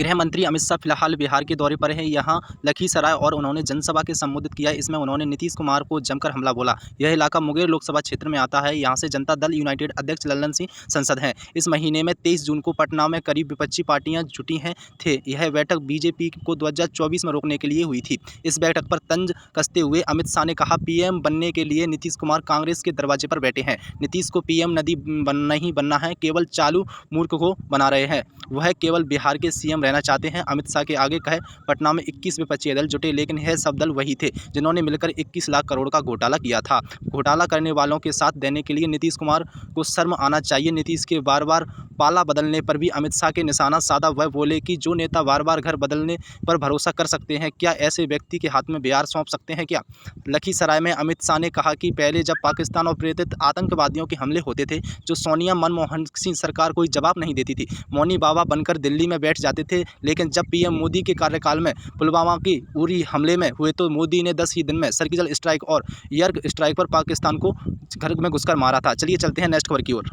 गृह मंत्री अमित शाह फिलहाल बिहार के दौरे पर हैं। यहाँ लखीसराय और उन्होंने जनसभा के संबोधित किया। इसमें उन्होंने नीतीश कुमार को जमकर हमला बोला। यह इलाका मुंगेर लोकसभा क्षेत्र में आता है। यहाँ से जनता दल यूनाइटेड अध्यक्ष लल्लन सिंह सांसद हैं। इस महीने में 23 जून को पटना में करीब विपक्षी पार्टियां जुटी हैं थे। यह बैठक बीजेपी को 2024 में रोकने के लिए हुई थी। इस बैठक पर तंज कसते हुए अमित शाह ने कहा, पीएम बनने के लिए नीतीश कुमार कांग्रेस के दरवाजे पर बैठे हैं। नीतीश को पीएम नहीं बनना है, केवल चालू मूर्ख को बना रहे हैं। वह केवल बिहार के सीएम रहना चाहते हैं। अमित शाह के आगे कहे, पटना में 21 विपक्षी दल जुटे, लेकिन यह सब दल वही थे जिन्होंने मिलकर 21 लाख करोड़ का घोटाला किया था। घोटाला करने वालों के साथ देने के लिए नीतीश कुमार को शर्म आना चाहिए। नीतीश के बार बार पाला बदलने पर भी अमित शाह के निशाना साधा। वह बोले कि जो नेता बार बार घर बदलने पर भरोसा कर सकते हैं, क्या ऐसे व्यक्ति के हाथ में बिहार सौंप सकते हैं क्या? लखीसराय में अमित शाह ने कहा कि पहले जब पाकिस्तान और प्रेरित आतंकवादियों के हमले होते थे, जो सोनिया मनमोहन सिंह सरकार कोई जवाब नहीं देती थी, मौनी बाबा बनकर दिल्ली में बैठ जाते थे। लेकिन जब पीएम मोदी के कार्यकाल में पुलवामा की उरी हमले में हुए तो मोदी ने 10 ही दिन में सर्जिकल स्ट्राइक और एयर स्ट्राइक पर पाकिस्तान को घर में घुसकर मारा था। चलिए चलते हैं नेक्स्ट खबर की ओर।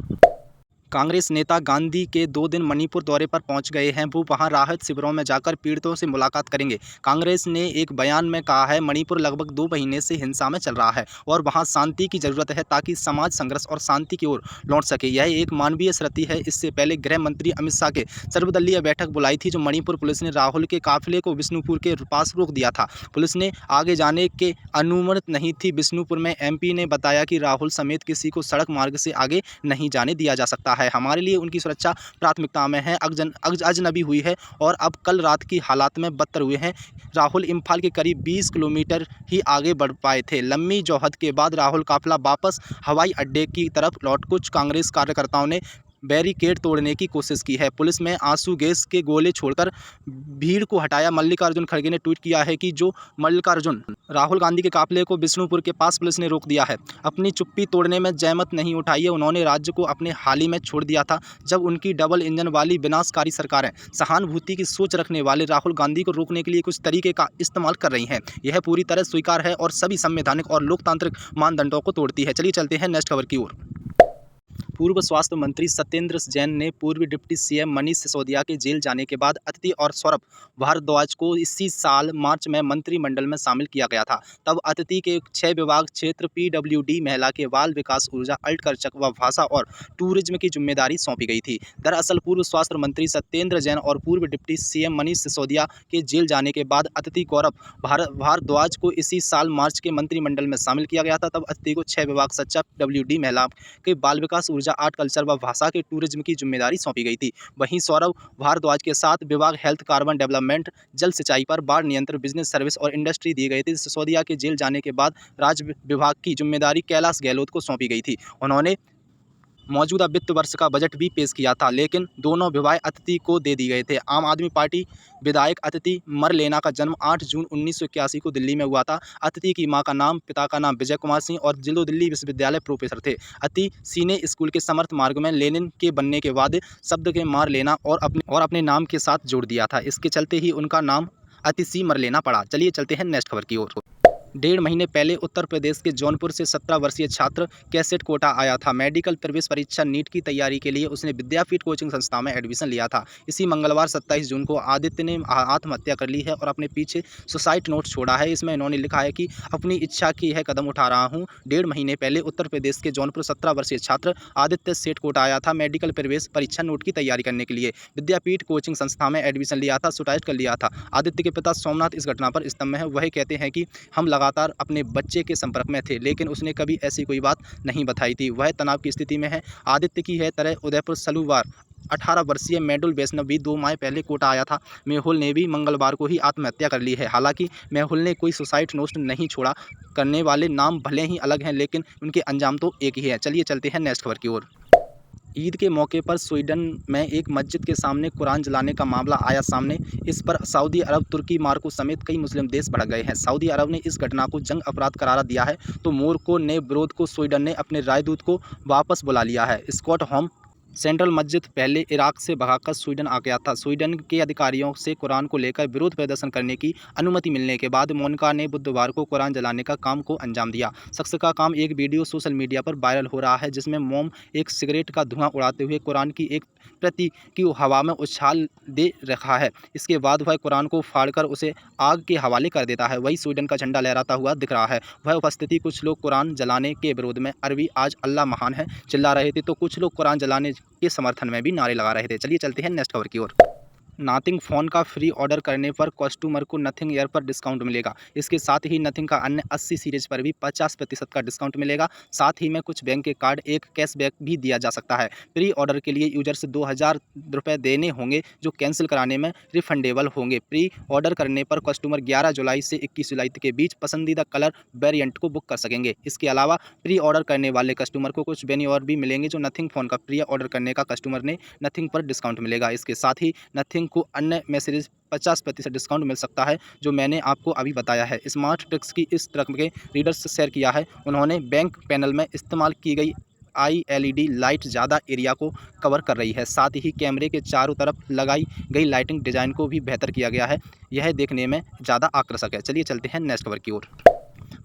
कांग्रेस नेता गांधी के 2 दिन मणिपुर दौरे पर पहुंच गए हैं। वो वहां राहत शिविरों में जाकर पीड़ितों से मुलाकात करेंगे। कांग्रेस ने एक बयान में कहा है, मणिपुर लगभग 2 महीने से हिंसा में चल रहा है और वहां शांति की जरूरत है ताकि समाज संघर्ष और शांति की ओर लौट सके। यह एक मानवीय स्थिति है। इससे पहले गृह मंत्री अमित शाह के सर्वदलीय बैठक बुलाई थी, जो मणिपुर पुलिस ने राहुल के काफिले को बिष्णुपुर के पास रोक दिया था। पुलिस ने आगे जाने के अनुमति नहीं थी। बिष्णुपुर में एमपी ने बताया कि राहुल समेत किसी को सड़क मार्ग से आगे नहीं जाने दिया जा सकता है। हमारे लिए उनकी सुरक्षा प्राथमिकता में है। अजनबी हुई है और अब कल रात की हालात में बदतर हुए हैं। राहुल इम्फाल के करीब 20 किलोमीटर ही आगे बढ़ पाए थे। लंबी जोहद के बाद राहुल काफिला वापस हवाई अड्डे की तरफ लौट। कुछ कांग्रेस कार्यकर्ताओं ने बैरिकेड तोड़ने की कोशिश की है। पुलिस में आंसू गैस के गोले छोड़कर भीड़ को हटाया। मल्लिकार्जुन खड़गे ने ट्वीट किया है कि जो मल्लिकार्जुन राहुल गांधी के काफिले को बिष्णुपुर के पास पुलिस ने रोक दिया है। अपनी चुप्पी तोड़ने में जहमत नहीं उठाई है। उन्होंने राज्य को अपने हाल ही में छोड़ दिया था, जब उनकी डबल इंजन वाली विनाशकारी सरकारें सहानुभूति की सोच रखने वाले राहुल गांधी को रोकने के लिए कुछ तरीके का इस्तेमाल कर रही हैं। यह पूरी तरह स्वीकार है और सभी संवैधानिक और लोकतांत्रिक मानदंडों को तोड़ती है। चलिए चलते हैं नेक्स्ट खबर की ओर। पूर्व स्वास्थ्य मंत्री सत्येंद्र जैन ने पूर्व डिप्टी सीएम मनीष सिसोदिया के जेल जाने के बाद अतिथि और सौरभ भारद्वाज को इसी साल मार्च में मंत्रिमंडल में शामिल किया गया था। तब अतिथि के 6 विभाग क्षेत्र पीडब्ल्यूडी, महिला के बाल विकास, ऊर्जा, अल्टकल्चर व भाषा और टूरिज्म की जिम्मेदारी सौंपी गई थी। दरअसल पूर्व स्वास्थ्य मंत्री सत्येंद्र जैन और पूर्व डिप्टी सीएम मनीष सिसोदिया के जेल जाने के बाद अतिथि गौरव भारद्वाज को इसी साल मार्च के मंत्रिमंडल में शामिल किया गया था। तब अतिथि को 6 विभाग सच्चा पीडब्ल्यूडी, महिला के बाल विकास, ऊर्जा, आर्ट कल्चर व भाषा के टूरिज्म की जिम्मेदारी सौंपी गई थी। वहीं सौरभ भारद्वाज के साथ विभाग हेल्थ, कार्बन डेवलपमेंट, जल सिंचाई पर बाढ़ नियंत्रण, बिजनेस सर्विस और इंडस्ट्री दिए गए थे। सिसोदिया के जेल जाने के बाद राज्य विभाग की जिम्मेदारी कैलाश गहलोत को सौंपी गई थी। उन्होंने मौजूदा वित्त वर्ष का बजट भी पेश किया था, लेकिन दोनों विभाग अतिथि को दे दिए गए थे। आम आदमी पार्टी विधायक अतिथि मरलेना का जन्म 8 जून 1981 को दिल्ली में हुआ था। अतिथि की मां का नाम, पिता का नाम विजय कुमार सिंह और जिलो दिल्ली विश्वविद्यालय प्रोफेसर थे। अतिथि सीने स्कूल के समर्थ मार्ग में लेनिन के बनने के वादे शब्द के मार लेना और अपने नाम के साथ जोड़ दिया था। इसके चलते ही उनका नाम अतिथि मरलेना पड़ा। चलिए चलते हैं नेक्स्ट खबर की ओर। 1.5 महीने पहले उत्तर प्रदेश के जौनपुर से 17 वर्षीय छात्र कैसेट कोटा आया था। मेडिकल प्रवेश परीक्षा नीट की तैयारी के लिए उसने विद्यापीठ कोचिंग संस्था में एडमिशन लिया था। इसी मंगलवार 27 जून को आदित्य ने आत्महत्या कर ली है और अपने पीछे सुसाइड नोट छोड़ा है। इसमें इन्होंने लिखा है कि अपनी इच्छा की यह कदम उठा रहा हूँ। 1.5 महीने पहले उत्तर प्रदेश के जौनपुर 17 वर्षीय छात्र आदित्य सेठ कोटा आया था मेडिकल प्रवेश परीक्षा नोट की तैयारी करने के लिए। विद्यापीठ कोचिंग संस्था में एडमिशन लिया था, सुसाइड कर लिया था। आदित्य के पिता सोमनाथ इस घटना पर स्तंभ में है। वह कहते हैं कि हम लगातार अपने बच्चे के संपर्क में थे, लेकिन उसने कभी ऐसी कोई बात नहीं बताई थी। वह तनाव की स्थिति में है। आदित्य की है तरह उदयपुर सलूवार 18 वर्षीय मेहुल वैष्णव भी 2 माह पहले कोटा आया था। मेहुल ने भी मंगलवार को ही आत्महत्या कर ली है। हालांकि मेहुल ने कोई सुसाइड नोट नहीं छोड़ा। करने वाले नाम भले ही अलग हैं, लेकिन उनके अंजाम तो एक ही है। चलिए चलते हैं नेक्स्ट खबर की ओर। ईद के मौके पर स्वीडन में एक मस्जिद के सामने कुरान जलाने का मामला आया सामने। इस पर सऊदी अरब, तुर्की, मार्को समेत कई मुस्लिम देश भड़क गए हैं। सऊदी अरब ने इस घटना को जंग अपराध करार दिया है, तो मोरक्को ने विरोध को स्वीडन ने अपने राजदूत को वापस बुला लिया है। स्कॉटहोम सेंट्रल मस्जिद पहले इराक से भगाकर स्वीडन आ गया था। स्वीडन के अधिकारियों से कुरान को लेकर विरोध प्रदर्शन करने की अनुमति मिलने के बाद मोनिका ने बुधवार को कुरान जलाने का काम को अंजाम दिया। शख्स का काम एक वीडियो सोशल मीडिया पर वायरल हो रहा है जिसमें मोम एक सिगरेट का धुआं उड़ाते हुए कुरान की एक प्रति की हवा में उछाल दे रखा है। इसके बाद वह कुरान को फाड़कर उसे आग के हवाले कर देता है। वही स्वीडन का झंडा लहराता हुआ दिख रहा है। वह उपस्थिति कुछ लोग कुरान जलाने के विरोध में अरबी आज अल्लाह महान है चिल्ला रहे थे, तो कुछ लोग कुरान जलाने के समर्थन में भी नारे लगा रहे थे। चलिए चलते हैं नेक्स्ट खबर की ओर। नथिंग फ़ोन का फ्री ऑर्डर करने पर कस्टमर को नथिंग एयर पर डिस्काउंट मिलेगा। इसके साथ ही नथिंग का अन्य 80 सीरीज पर भी 50% का डिस्काउंट मिलेगा। साथ ही में कुछ बैंक के कार्ड एक कैशबैक भी दिया जा सकता है। प्री ऑर्डर के लिए यूजर्स 2000 रुपये देने होंगे जो कैंसिल कराने में रिफंडेबल होंगे। प्री ऑर्डर करने पर कस्टमर 11 जुलाई से 21 जुलाई के बीच पसंदीदा कलर वेरिएंट को बुक कर सकेंगे। इसके अलावा प्री ऑर्डर करने वाले कस्टमर को कुछ बेनिफिट और भी मिलेंगे जो नथिंग फ़ोन का प्री ऑर्डर करने का कस्टमर ने नथिंग पर डिस्काउंट मिलेगा। इसके साथ ही नथिंग को अन्य में सीरीज 50% डिस्काउंट मिल सकता है जो मैंने आपको अभी बताया है। स्मार्ट ट्रिक्स की इस तरह के रीडर्स से शेयर किया है। उन्होंने बैंक पैनल में इस्तेमाल की गई LED लाइट ज़्यादा एरिया को कवर कर रही है। साथ ही कैमरे के चारों तरफ लगाई गई लाइटिंग डिज़ाइन को भी बेहतर किया गया है। यह देखने में ज़्यादा आकर्षक है। चलिए चलते हैं नेक्स्ट खबर की ओर।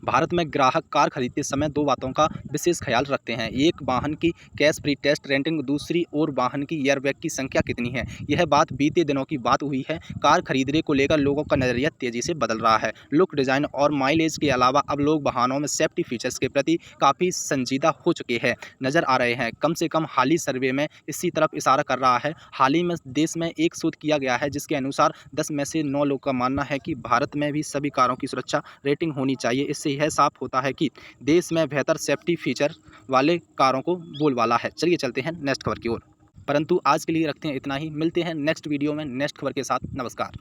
भारत में ग्राहक कार खरीदते समय दो बातों का विशेष ख्याल रखते हैं। एक, वाहन की कैश फ्री टेस्ट रेंटिंग, दूसरी ओर वाहन की एयरबैग की संख्या कितनी है। यह बात बीते दिनों की बात हुई है। कार खरीदने को लेकर लोगों का नज़रिया तेज़ी से बदल रहा है। लुक, डिज़ाइन और माइलेज के अलावा अब लोग वाहनों में सेफ्टी फीचर्स के प्रति काफ़ी संजीदा हो चुके हैं नज़र आ रहे हैं। कम से कम हाल ही सर्वे में इसी तरफ इशारा कर रहा है। हाल ही में देश में एक शोध किया गया है जिसके अनुसार 10 में से 9 लोगों का मानना है कि भारत में भी सभी कारों की सुरक्षा रेटिंग होनी चाहिए। इससे यह साफ होता है कि देश में बेहतर सेफ्टी फीचर वाले कारों को बोलबाला है। चलिए चलते हैं नेक्स्ट खबर की ओर। परंतु आज के लिए रखते हैं इतना ही। मिलते हैं नेक्स्ट वीडियो में नेक्स्ट खबर के साथ। नमस्कार।